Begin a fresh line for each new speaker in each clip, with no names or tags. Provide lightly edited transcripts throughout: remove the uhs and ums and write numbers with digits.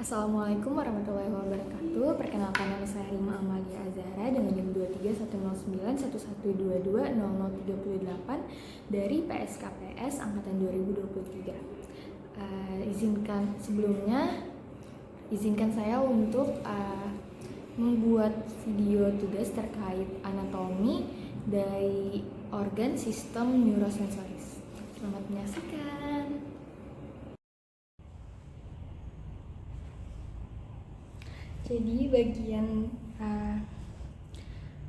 Assalamualaikum warahmatullahi wabarakatuh. Perkenalkan, nama saya Rima Amalia Azhara dengan NIM 231091220038 dari PSKPS angkatan 2023. Izinkan saya untuk membuat video tugas terkait anatomi dari organ sistem neurosensoris. Selamat menyaksikan. Jadi bagian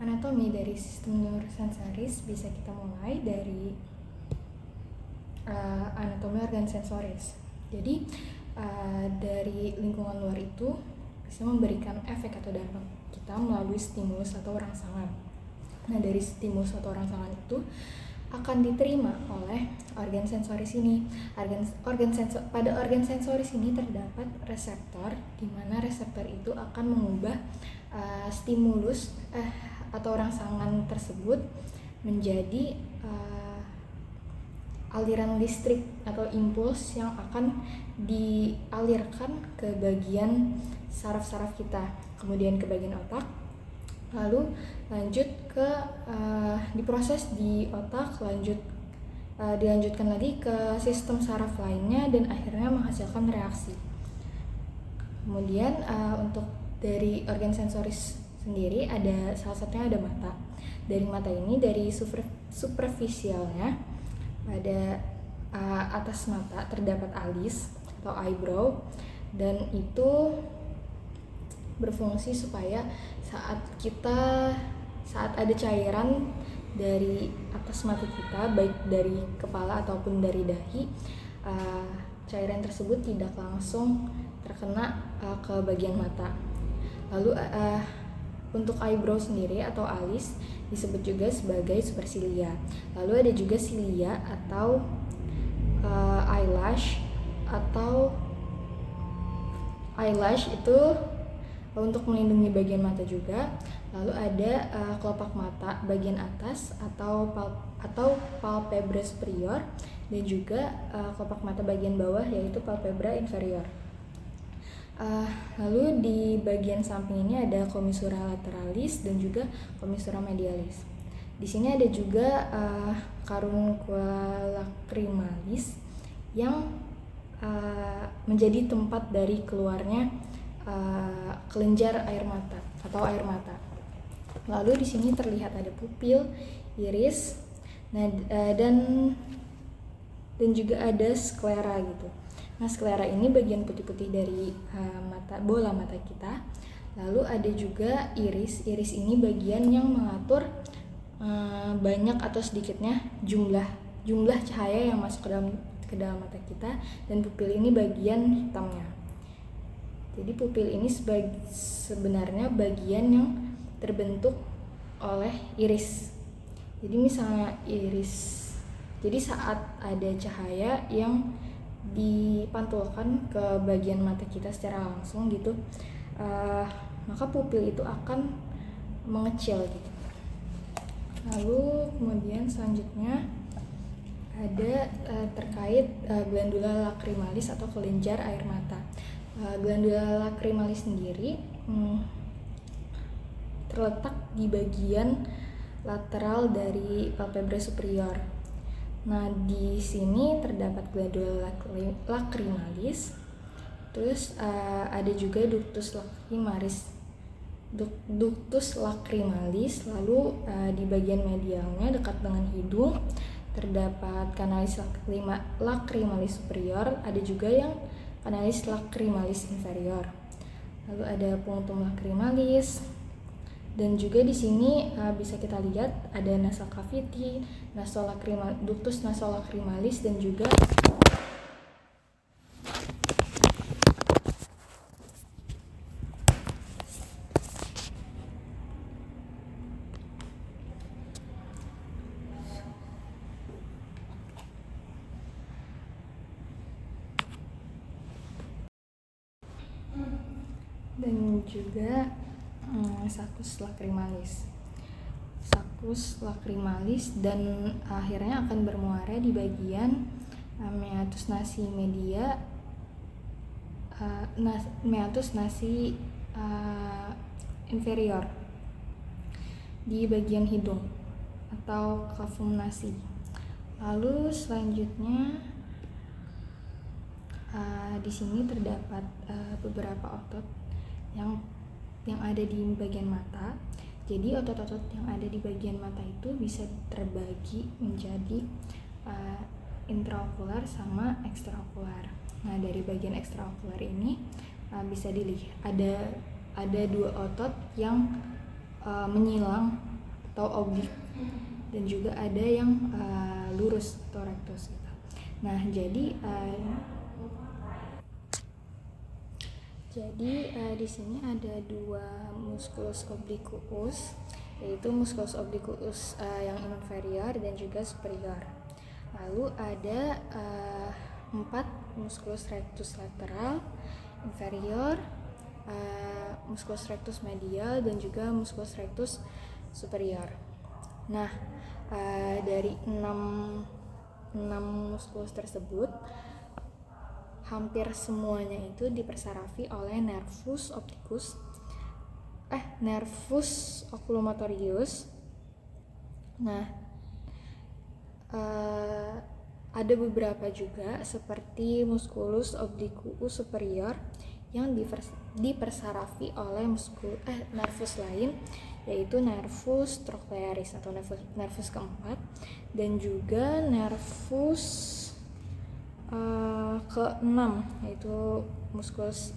anatomi dari sistem neurosensoris bisa kita mulai dari anatomi organ sensoris. Jadi dari lingkungan luar itu bisa memberikan efek atau dampak kita melalui stimulus atau rangsangan. Nah, dari stimulus atau rangsangan itu akan diterima oleh organ sensoris ini. Pada organ sensoris ini terdapat reseptor, di mana reseptor itu akan mengubah stimulus atau rangsangan tersebut menjadi aliran listrik atau impuls yang akan dialirkan ke bagian saraf-saraf kita, kemudian ke bagian otak, lalu lanjut ke diproses di otak, dilanjutkan lagi ke sistem saraf lainnya dan akhirnya menghasilkan reaksi. Kemudian untuk dari organ sensoris sendiri salah satunya ada mata. Dari mata ini, dari superficialnya pada atas mata terdapat alis atau eyebrow, dan itu berfungsi supaya saat ada cairan dari atas mata kita, baik dari kepala ataupun dari dahi, cairan tersebut tidak langsung terkena ke bagian mata. Lalu untuk eyebrow sendiri atau alis disebut juga sebagai supercilia. Lalu ada juga cilia atau eyelash itu untuk melindungi bagian mata juga. Lalu ada kelopak mata bagian atas atau palpebra superior, dan juga kelopak mata bagian bawah yaitu palpebra inferior. Lalu di bagian samping ini ada commissura lateralis dan juga commissura medialis. Di sini ada juga caruncula lacrimalis yang menjadi tempat dari keluarnya kelenjar air mata atau air mata. Lalu di sini terlihat ada pupil, iris, dan juga ada sklera gitu. Nah, sklera ini bagian putih-putih dari bola mata kita. Lalu ada juga iris. Iris ini bagian yang mengatur banyak atau sedikitnya jumlah cahaya yang masuk ke dalam mata kita, dan pupil ini bagian hitamnya. Jadi pupil ini sebenarnya bagian yang terbentuk oleh iris. Jadi misalnya jadi saat ada cahaya yang dipantulkan ke bagian mata kita secara langsung gitu, maka pupil itu akan mengecil gitu. Lalu kemudian selanjutnya ada terkait glandula lacrimalis atau kelenjar air mata. Glandula lacrimalis sendiri terletak di bagian lateral dari palpebra superior. Nah, di sini terdapat glandula lacrimalis. Terus ada juga ductus lacrimalis. Lalu di bagian medialnya dekat dengan hidung terdapat canalis lacrimalis superior. Ada juga yang canalis lacrimalis inferior. Lalu ada punctum lacrimalis, dan juga di sini bisa kita lihat ada nasal cavity, ductus nasolacrimalis, dan juga saccus lacrimalis, dan akhirnya akan bermuara di bagian meatus nasi media meatus nasi inferior di bagian hidung atau cavum nasi. Lalu selanjutnya di sini terdapat beberapa otot yang ada di bagian mata. Jadi otot-otot yang ada di bagian mata itu bisa terbagi menjadi intraokular sama ekstraokular. Nah, dari bagian ekstraokular ini bisa dilihat ada dua otot yang menyilang atau oblik, dan juga ada yang lurus atau rectus gitu. Nah, jadi di sini ada dua musculus obliquus, yaitu musculus obliquus yang inferior dan juga superior. Lalu ada 4 musculus rectus lateral, inferior, musculus rectus medial, dan juga musculus rectus superior. Nah, dari 6 musculus tersebut, hampir semuanya itu dipersarafi oleh nervus oculomotorius. Nah, ada beberapa juga seperti musculus obliquus superior yang dipersarafi oleh nervus lain, yaitu nervus trochlearis atau nervus keempat, dan juga nervus keenam, yaitu musculus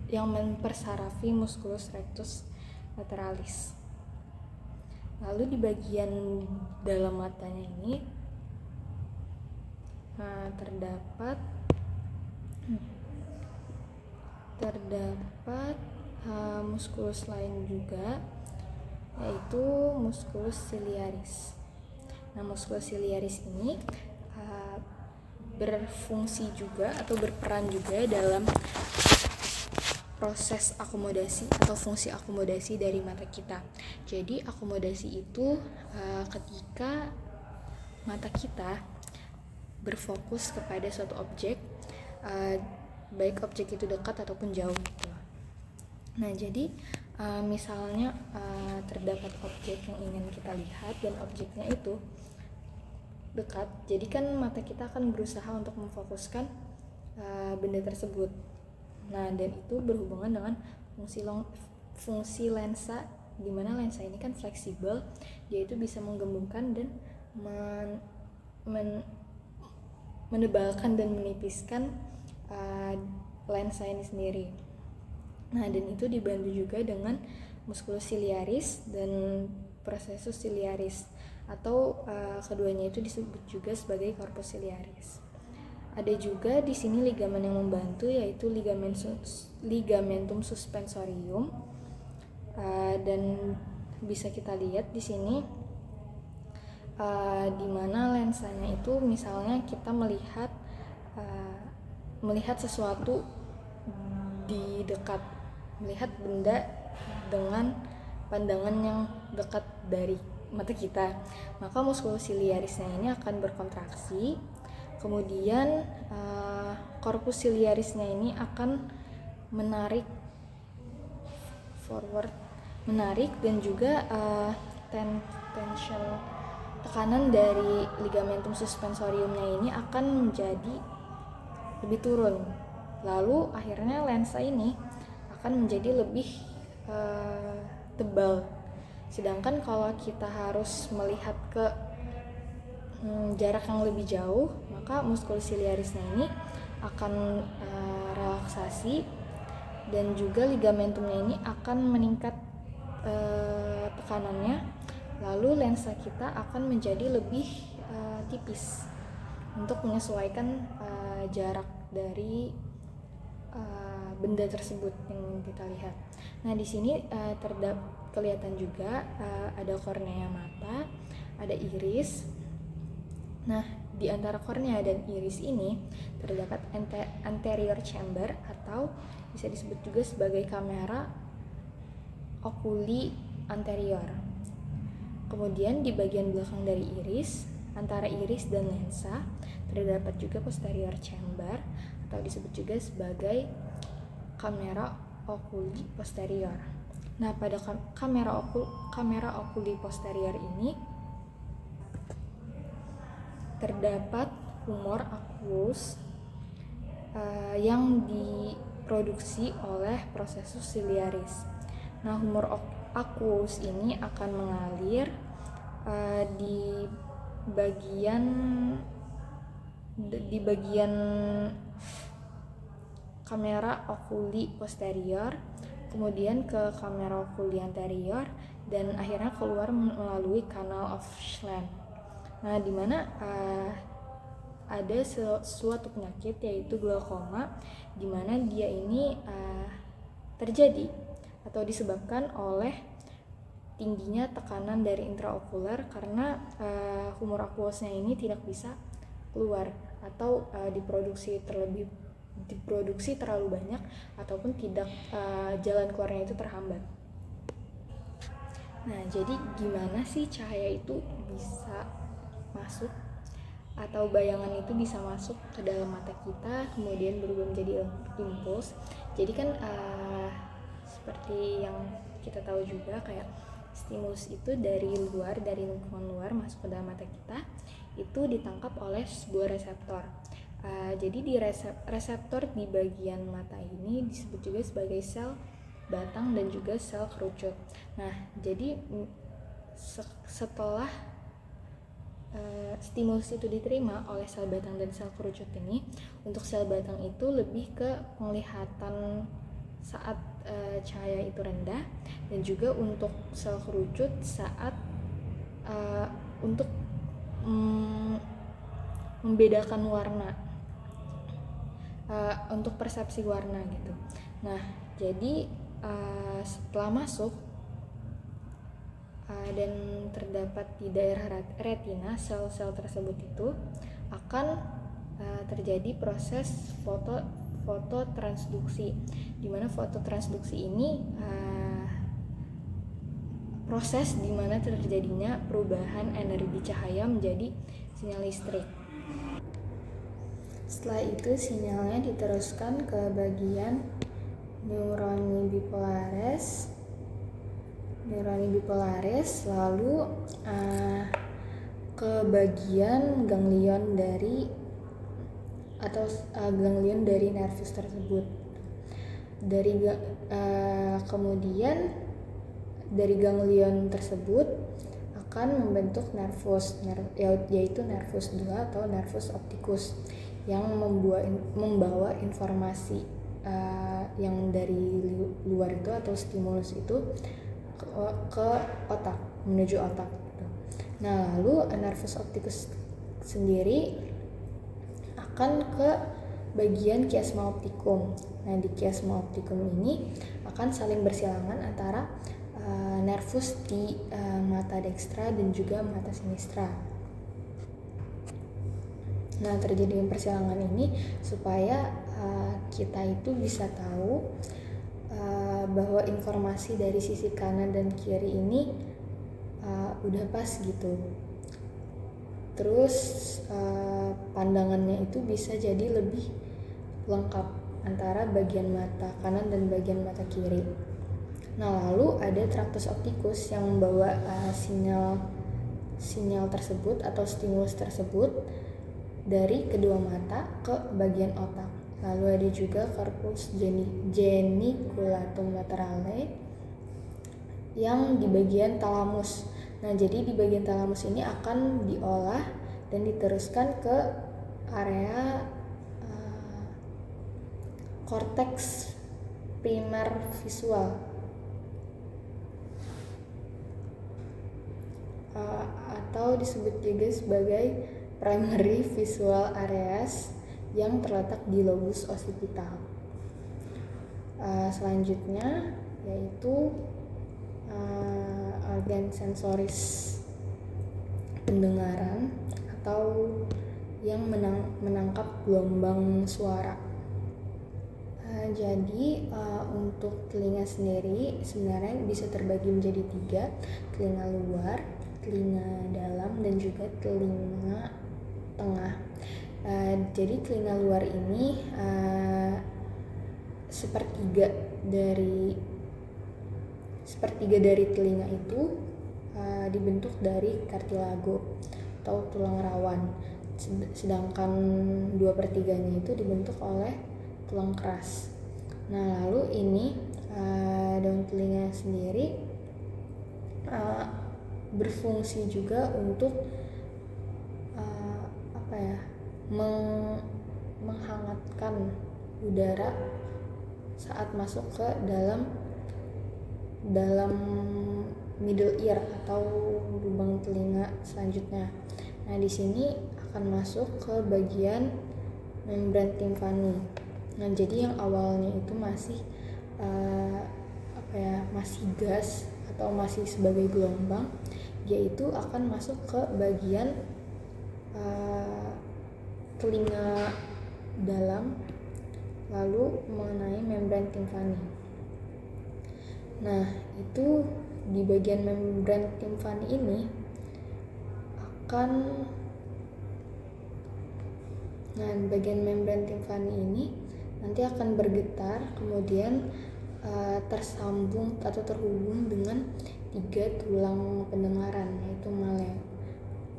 yang mempersarafi musculus rectus lateralis. Lalu di bagian dalam matanya ini terdapat musculus lain juga, yaitu musculus ciliaris. Nah, musculus ciliaris ini berfungsi juga atau berperan juga dalam proses akomodasi atau fungsi akomodasi dari mata kita. Jadi akomodasi itu ketika mata kita berfokus kepada suatu objek, baik objek itu dekat ataupun jauh gitu. Nah, jadi misalnya terdapat objek yang ingin kita lihat dan objeknya itu dekat, jadi kan mata kita akan berusaha untuk memfokuskan benda tersebut. Nah, dan itu berhubungan dengan fungsi lensa, di mana lensa ini kan fleksibel, yaitu bisa menggembungkan dan menebalkan dan menipiskan lensa ini sendiri. Nah, dan itu dibantu juga dengan musculus ciliaris dan processus ciliaris, atau keduanya itu disebut juga sebagai corpus ciliaris. Ada juga di sini ligamen yang membantu, yaitu ligamentum suspensorium, dan bisa kita lihat di sini di mana lensanya itu misalnya kita melihat sesuatu di dekat, melihat benda dengan pandangan yang dekat dari mata kita, maka musculus ciliarisnya ini akan berkontraksi, kemudian corpus ciliarisnya ini akan menarik forward, dan juga tekanan dari ligamentum suspensoriumnya ini akan menjadi lebih turun, lalu akhirnya lensa ini akan menjadi lebih tebal. Sedangkan kalau kita harus melihat ke jarak yang lebih jauh, maka musculus ciliarisnya ini akan relaksasi, dan juga ligamentumnya ini akan meningkat tekanannya, lalu lensa kita akan menjadi lebih tipis untuk menyesuaikan jarak dari benda tersebut yang kita lihat. Nah, di sini kelihatan juga ada kornea mata, ada iris. Nah, di antara kornea dan iris ini terdapat anterior chamber, atau bisa disebut juga sebagai kamera oculi anterior. Kemudian di bagian belakang dari iris, antara iris dan lensa, terdapat juga posterior chamber, atau disebut juga sebagai kamera oculi posterior. Nah, pada kamera oculi posterior ini terdapat humor aqueous yang diproduksi oleh processus ciliaris. Nah, humor aqueous ini akan mengalir di bagian kamera oculi posterior, kemudian ke kamera oculi anterior, dan akhirnya keluar melalui canal of Schlenn. Nah, di mana ada suatu penyakit yaitu glaukoma, di mana dia ini terjadi atau disebabkan oleh tingginya tekanan dari intraokular karena humor aqueousnya ini tidak bisa keluar atau diproduksi terlalu banyak ataupun tidak, jalan keluarnya itu terhambat. Nah, jadi gimana sih cahaya itu bisa masuk atau bayangan itu bisa masuk ke dalam mata kita kemudian berubah menjadi impuls? Jadi kan seperti yang kita tahu juga, kayak stimulus itu dari lingkungan luar masuk ke dalam mata kita, itu ditangkap oleh sebuah reseptor. Jadi di reseptor di bagian mata ini disebut juga sebagai sel batang dan juga sel kerucut. Nah, jadi setelah stimulus itu diterima oleh sel batang dan sel kerucut ini, untuk sel batang itu lebih ke penglihatan saat cahaya itu rendah, dan juga untuk sel kerucut saat untuk membedakan warna, untuk persepsi warna gitu. Nah, jadi setelah masuk dan terdapat di daerah retina, sel-sel tersebut itu akan terjadi proses fototransduksi, di mana fototransduksi ini proses di mana terjadinya perubahan energi cahaya menjadi sinyal listrik. Setelah itu sinyalnya diteruskan ke bagian neuroni bipolaris, lalu ke bagian ganglion dari nervus tersebut. Kemudian dari ganglion tersebut akan membentuk nervus, yaitu nervus 2 atau nervus opticus, yang membawa informasi yang dari luar itu atau stimulus itu ke otak, menuju otak gitu. Nah, lalu nervus opticus sendiri akan ke bagian chiasma opticum. Nah, di chiasma opticum ini akan saling bersilangan antara nervus di mata dekstra dan juga mata sinistra. Nah, terjadinya persilangan ini supaya kita itu bisa tahu bahwa informasi dari sisi kanan dan kiri ini udah pas gitu. Terus pandangannya itu bisa jadi lebih lengkap antara bagian mata kanan dan bagian mata kiri. Nah, lalu ada tractus opticus yang membawa sinyal tersebut atau stimulus tersebut dari kedua mata ke bagian otak. Lalu ada juga corpus geniculatum laterale yang di bagian talamus. Nah, jadi di bagian talamus ini akan diolah dan diteruskan ke area korteks primer visual atau disebut juga sebagai primary visual areas yang terletak di lobus occipital. Selanjutnya yaitu organ sensoris pendengaran atau yang menangkap gelombang suara. Jadi untuk telinga sendiri sebenarnya bisa terbagi menjadi 3, telinga luar, telinga dalam, dan juga telinga tengah. Jadi telinga luar ini sepertiga dari telinga itu dibentuk dari kartilago atau tulang rawan, sedangkan 2/3-nya itu dibentuk oleh tulang keras. Nah, lalu ini daun telinga sendiri berfungsi juga untuk menghangatkan udara saat masuk ke dalam middle ear atau lubang telinga selanjutnya. Nah, di sini akan masuk ke bagian membran timpani. Nah, jadi yang awalnya itu masih masih gas atau masih sebagai gelombang, yaitu akan masuk ke bagian telinga dalam, lalu mengenai membran timpani. Nah, itu di bagian membran timpani ini bagian membran timpani ini nanti akan bergetar, kemudian tersambung atau terhubung dengan 3 tulang pendengaran, yaitu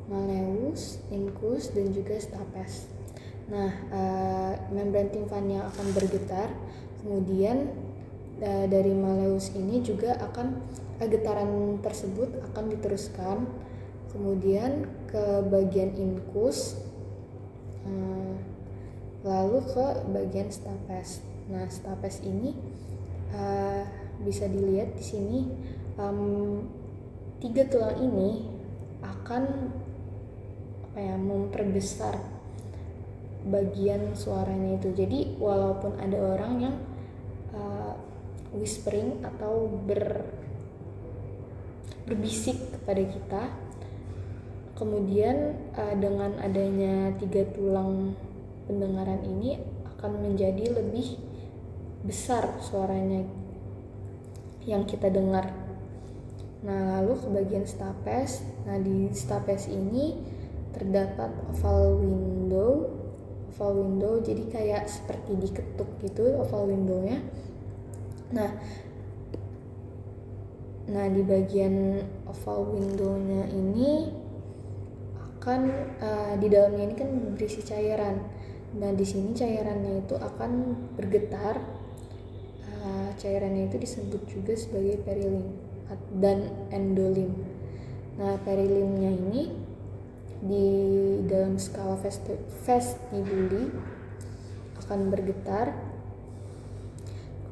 malleus, incus, dan juga stapes. Nah, membran timpani yang akan bergetar, kemudian dari malleus ini juga getaran tersebut akan diteruskan kemudian ke bagian incus, lalu ke bagian stapes. Nah, stapes ini bisa dilihat di sini, 3 tulang ini akan memperbesar bagian suaranya itu. Jadi walaupun ada orang yang whispering atau berbisik kepada kita, kemudian dengan adanya 3 tulang pendengaran ini akan menjadi lebih besar suaranya yang kita dengar. Nah, lalu ke bagian stapes. Nah, di stapes ini terdapat oval window, jadi kayak seperti diketuk gitu oval window-nya. Nah, di bagian oval window-nya ini akan di dalamnya ini kan berisi cairan. Nah, di sini cairannya itu akan bergetar. Cairannya itu disebut juga sebagai perilim dan endolim. Nah, perilimnya ini di dalam skala vestibuli akan bergetar,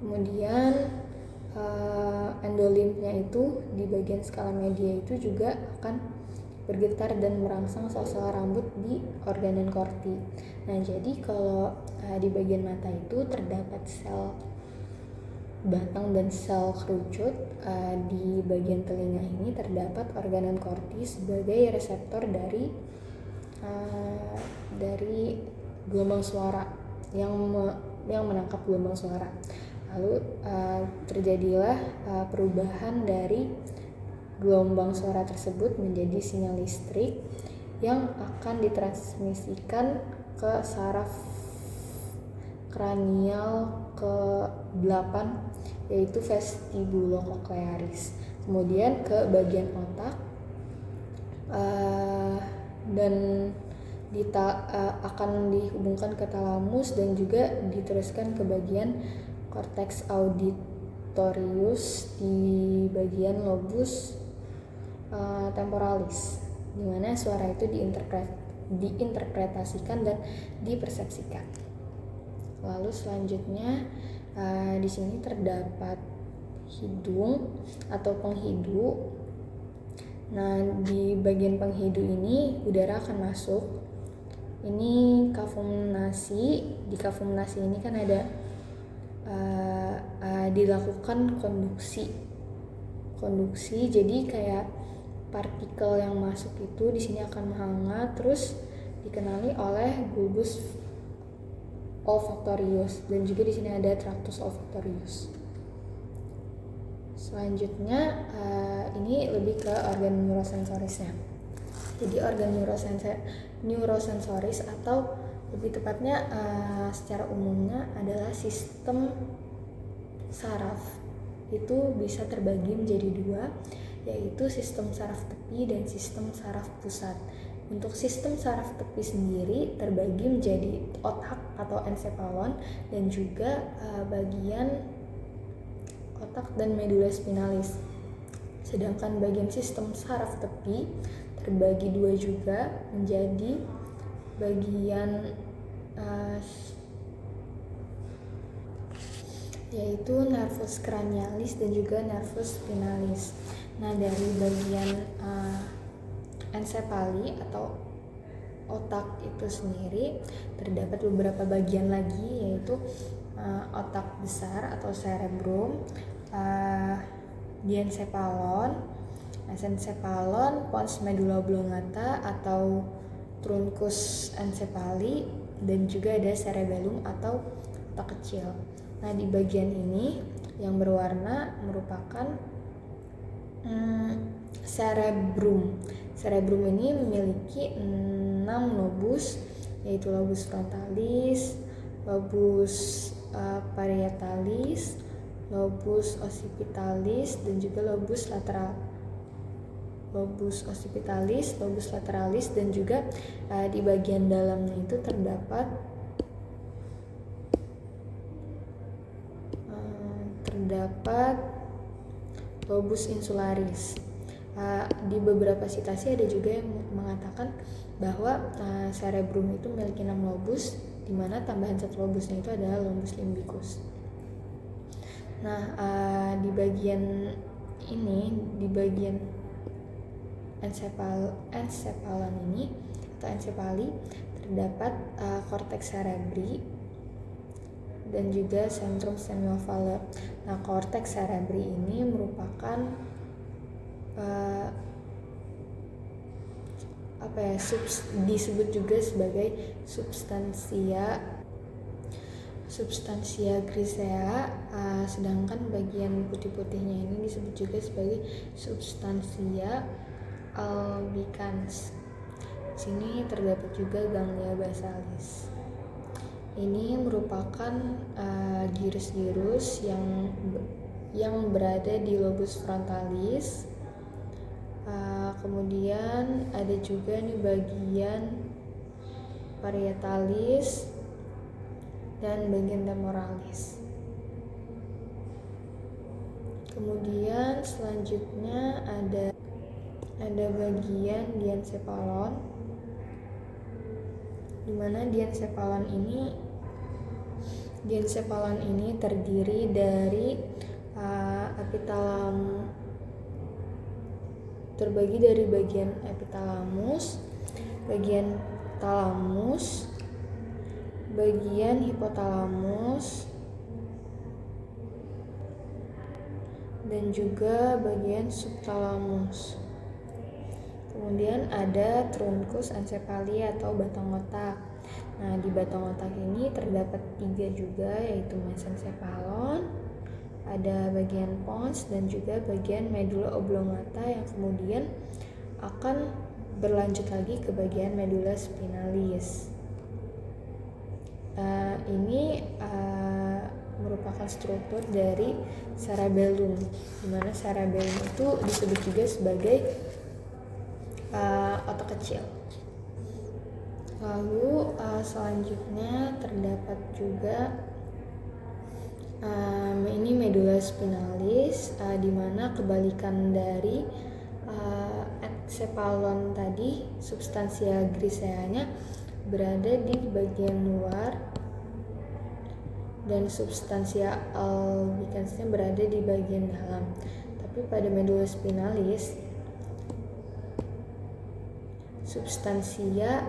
kemudian endolimnya itu di bagian skala media itu juga akan bergetar dan merangsang sel-sel rambut di organon korti. Nah, jadi kalau di bagian mata itu terdapat sel batang dan sel kerucut, di bagian telinga ini terdapat organon korti sebagai reseptor dari gelombang suara yang menangkap gelombang suara. Lalu terjadilah perubahan dari gelombang suara tersebut menjadi sinyal listrik yang akan ditransmisikan ke saraf kranial ke-8, yaitu vestibulococlearis, kemudian ke bagian otak, dan akan dihubungkan ke talamus dan juga diteruskan ke bagian cortex auditorius di bagian lobus temporalis, di mana suara itu diinterpretasikan dan dipersepsikan. Lalu selanjutnya di sini terdapat hidung atau penghidu. Nah, di bagian penghidu ini udara akan masuk. Ini kafumnasi. Di kafumnasi ini kan ada dilakukan konduksi. Jadi kayak partikel yang masuk itu di sini akan menghangat, terus dikenali oleh bulbus olfactorius, dan juga di sini ada tractus olfactorius. Selanjutnya ini lebih ke organ neurosensorisnya. Jadi organ neurosensoris atau lebih tepatnya secara umumnya adalah sistem saraf itu bisa terbagi menjadi dua, yaitu sistem saraf tepi dan sistem saraf pusat. Untuk sistem saraf tepi sendiri terbagi menjadi otak atau encephalon dan juga bagian otak dan medula spinalis. Sedangkan bagian sistem saraf tepi terbagi dua juga menjadi bagian yaitu nervus cranialis dan juga nervus spinalis. Nah, dari bagian ensepali atau otak itu sendiri terdapat beberapa bagian lagi, yaitu otak besar atau cerebrum, diencephalon, mesencephalon, pons medulla oblongata atau truncus encepali, dan juga ada cerebellum atau otak kecil. Nah, di bagian ini yang berwarna merupakan cerebrum. Cerebrum ini memiliki 6 lobus, yaitu lobus frontalis, lobus parietalis, lobus occipitalis, dan juga lobus lateral. Lobus occipitalis, lobus lateralis, dan juga di bagian dalamnya itu terdapat lobus insularis. Di beberapa citasi ada juga yang mengatakan bahwa cerebrum itu memiliki 6 lobus, di mana tambahan 1 lobusnya itu adalah lobus limbicus. Nah, di bagian ini, di bagian encephalon ini atau encepali terdapat cortex cerebri dan juga centrum semiovalar. Nah, cortex cerebri ini merupakan disebut juga sebagai substansia grisea, sedangkan bagian putih-putihnya ini disebut juga sebagai substansia albicans. Sini terdapat juga ganglia basalis. Ini merupakan gyrus-gyrus yang berada di lobus frontalis. Kemudian ada juga nih bagian parietalis dan bagian temporalis. Kemudian selanjutnya ada bagian diencephalon, di mana diencephalon ini terdiri dari terbagi dari bagian epitalamus, bagian talamus, bagian hipotalamus, dan juga bagian subtalamus. Kemudian ada truncus encepali atau batang otak. Nah, di batang otak ini terdapat 3 juga, yaitu mesencephalon, ada bagian pons, dan juga bagian medulla oblongata yang kemudian akan berlanjut lagi ke bagian medulla spinalis. Ini merupakan struktur dari cerebellum, di mana cerebellum itu disebut juga sebagai otak kecil. Lalu selanjutnya terdapat juga ini medulla spinalis, di mana kebalikan dari encephalon tadi, substansia griseanya berada di bagian luar dan substansia albicansnya berada di bagian dalam. Tapi pada medulla spinalis, substansia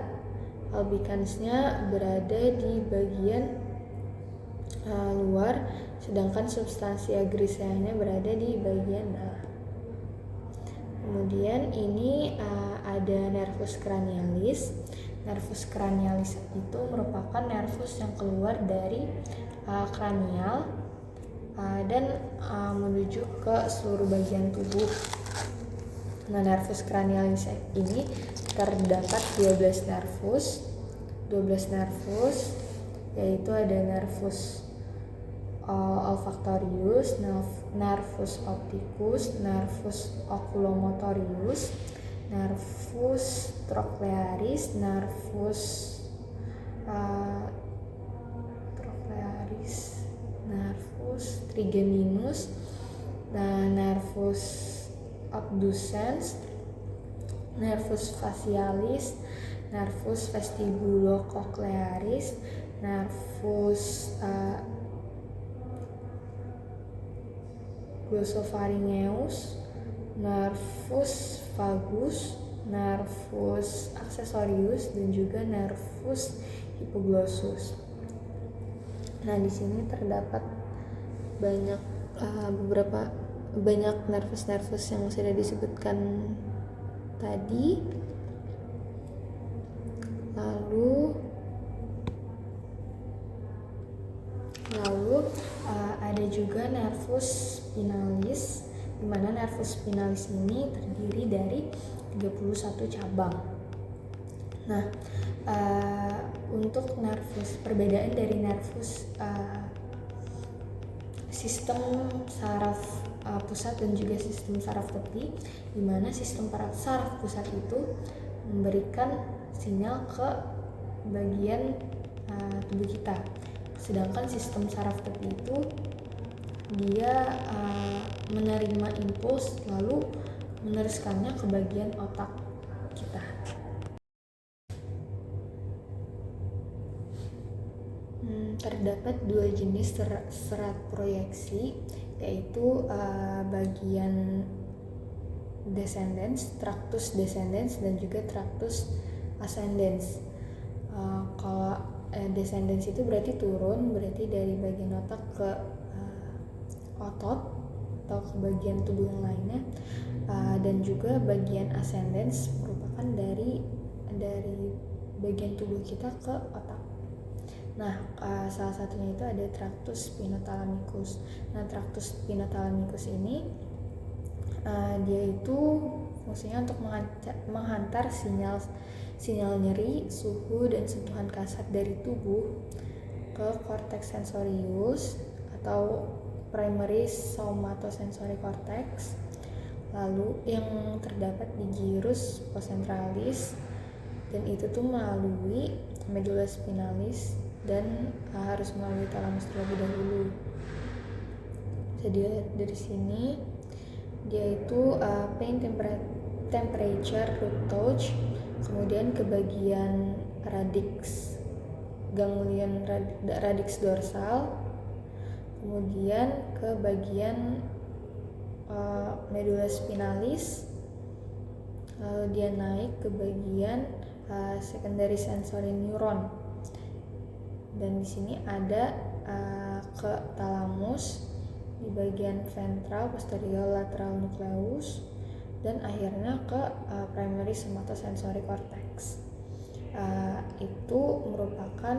albicansnya berada di bagian luar, sedangkan substansia griseanya berada di bagian dalam. Kemudian ini ada nervus cranialis. Nervus cranialis itu merupakan nervus yang keluar dari kranial dan menuju ke seluruh bagian tubuh. Nah, nervus cranialis ini terdapat 12 nervus, yaitu ada nervus olfactorius, nervus opticus, nervus oculomotorius, nervus trochlearis, nervus trigeminus, nervus abducens, nervus facialis, nervus vestibulocochlearis, nervus glossopharyngeus, nervus vagus, nervus accessorius, dan juga nervus hypoglossus. Nah, di sini terdapat banyak nervus-nervus yang sudah disebutkan tadi. Lalu ada juga nervus spinalis, di mana nervus spinalis ini terdiri dari 31 cabang. Nah, untuk perbedaan dari nervus sistem saraf pusat dan juga sistem saraf tepi, di mana sistem saraf pusat itu memberikan sinyal ke bagian tubuh kita, sedangkan sistem saraf tepi itu dia menerima impuls lalu meneruskannya ke bagian otak kita. Terdapat dua jenis serat proyeksi, yaitu bagian descendens, tractus descendens, dan juga tractus ascendens. Kalau descendens itu berarti turun, berarti dari bagian otak ke otot atau ke bagian tubuh yang lainnya, dan juga bagian ascendens merupakan dari bagian tubuh kita ke otak. Nah, salah satunya itu ada tractus spinothalamicus. Nah, tractus spinothalamicus ini dia itu fungsinya untuk menghantar sinyal nyeri, suhu, dan sentuhan kasar dari tubuh ke cortex sensorius atau primary somatosensory cortex, lalu yang terdapat di gyrus poscentralis, dan itu tuh melalui medulla spinalis dan harus melalui thalamus terlebih dahulu. Jadi dari sini dia itu pain temperature root touch, kemudian ke bagian radix ganglion radix dorsal, kemudian ke bagian medulla spinalis, lalu dia naik ke bagian secondary sensory neuron, dan di sini ada ke thalamus di bagian ventral posterior lateral nucleus, dan akhirnya ke primary somatosensory cortex. Itu merupakan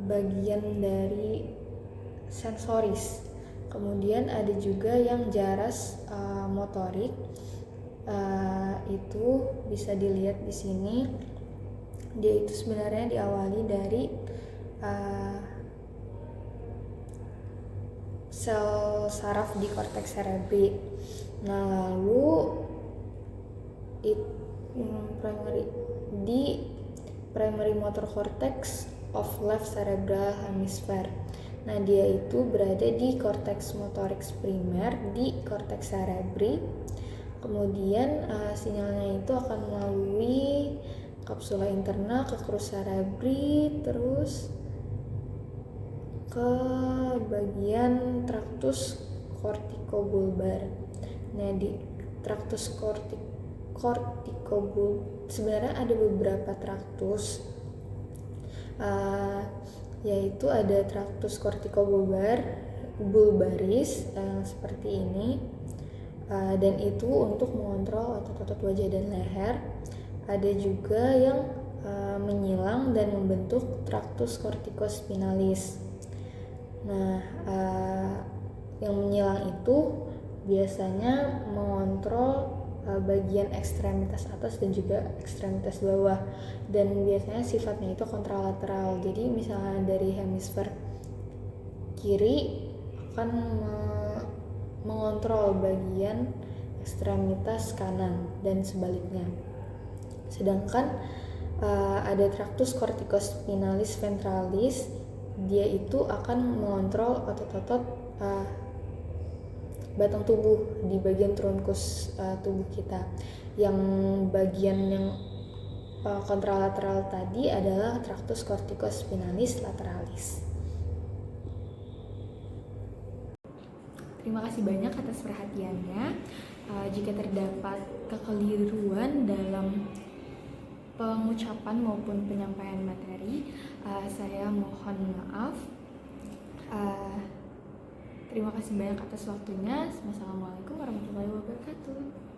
bagian dari sensoris. Kemudian ada juga yang jaras motorik, itu bisa dilihat di sini. Dia itu sebenarnya diawali dari sel saraf di cortex cerebri. Nah, lalu primary motor cortex of left cerebral hemisphere. Nah, dia itu berada di cortex motorix primer di cortex cerebri. Kemudian sinyalnya itu akan melalui kapsula interna ke crus cerebri, terus ke bagian tractus corticobulbar. Nah, di tractus corticobulbar sebenarnya ada beberapa traktus, yaitu ada tractus corticobulbaris yang seperti ini, dan itu untuk mengontrol otot-otot wajah dan leher. Ada juga yang menyilang dan membentuk tractus corticospinalis. Nah, yang menyilang itu biasanya mengontrol bagian ekstremitas atas dan juga ekstremitas bawah, dan biasanya sifatnya itu kontralateral. Jadi misalnya dari hemisfer kiri akan mengontrol bagian ekstremitas kanan dan sebaliknya. Sedangkan ada tractus corticospinalis ventralis, dia itu akan mengontrol otot-otot batang tubuh di bagian trunkus tubuh kita. Yang bagian yang kontralateral tadi adalah tractus corticospinalis lateralis. Terima kasih banyak atas perhatiannya. Jika terdapat kekeliruan dalam pengucapan maupun penyampaian materi, saya mohon maaf. Terima kasih banyak atas waktunya. Wassalamualaikum warahmatullahi wabarakatuh.